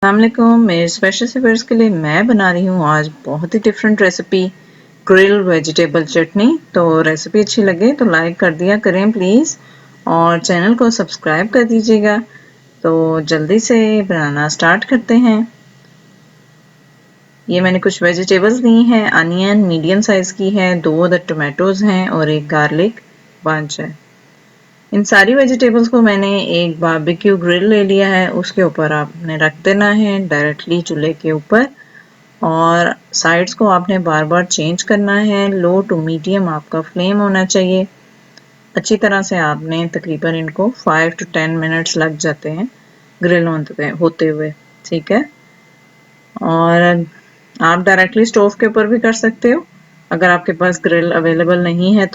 अस्सलामुअलैकुम। मेरे special viewers के लिए मैं बना रही हूँ आज बहुत ही डिफरेंट रेसिपी, ग्रिल वेजिटेबल चटनी। तो रेसिपी अच्छी लगे तो लाइक कर दिया करें प्लीज़, और चैनल को सब्सक्राइब कर दीजिएगा। तो जल्दी से बनाना स्टार्ट करते हैं। ये मैंने कुछ वेजिटेबल्स ली हैं। अनियन मीडियम साइज़ की है, 2 अदर टोमेटोज़ हैं और एक गार्लिक बंच है। इन सारी वेजिटेबल्स को मैंने एक बारबेक्यू ग्रिल ले लिया है, उसके ऊपर आपने रख देना है डायरेक्टली चूल्हे के ऊपर, और साइड्स को आपने बार बार चेंज करना है। लो टू मीडियम आपका फ्लेम होना चाहिए। अच्छी तरह से आपने तकरीबन इनको 5 to 10 मिनट्स लग जाते हैं ग्रिल होते हुए, ठीक है। और आप डायरेक्टली स्टोव के ऊपर भी कर सकते हो अगर आपके पास ग्रिल अवेलेबल नहीं है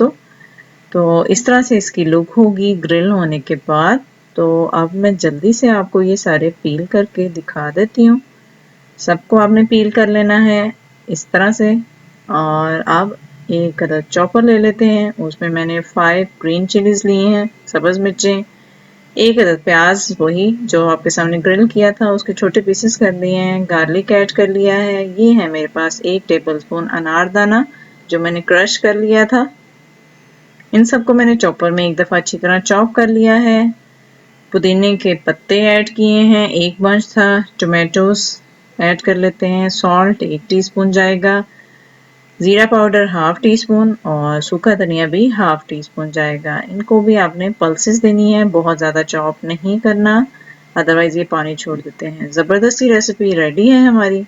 तो इस तरह से इसकी लुक होगी ग्रिल होने के बाद। तो अब मैं जल्दी से आपको ये सारे पील करके दिखा देती हूँ। सबको आपने पील कर लेना है इस तरह से। और अब एक अदर चॉपर ले लेते हैं, उसमें मैंने 5 ग्रीन चिलीज ली हैं, सब्ज मिर्चें, एक अदर प्याज वही जो आपके सामने ग्रिल किया था उसके छोटे पीसेस कर लिए हैं, गार्लिक ऐड कर लिया है। ये है मेरे पास 1 टेबलस्पून अनारदाना जो मैंने क्रश कर लिया था। इन सबको मैंने चॉपर में एक दफ़ा अच्छी तरह चॉप कर लिया है। पुदीने के पत्ते ऐड किए हैं, एक बंच था। टोमेटोज ऐड कर लेते हैं। सॉल्ट 1 टीस्पून जाएगा। ज़ीरा पाउडर हाफ टी स्पून और सूखा धनिया भी हाफ टी स्पून जाएगा। इनको भी आपने पल्सेस देनी है, बहुत ज़्यादा चॉप नहीं करना, अदरवाइज़ ये पानी छोड़ देते हैं। ज़बरदस्ती रेसिपी रेडी है हमारी।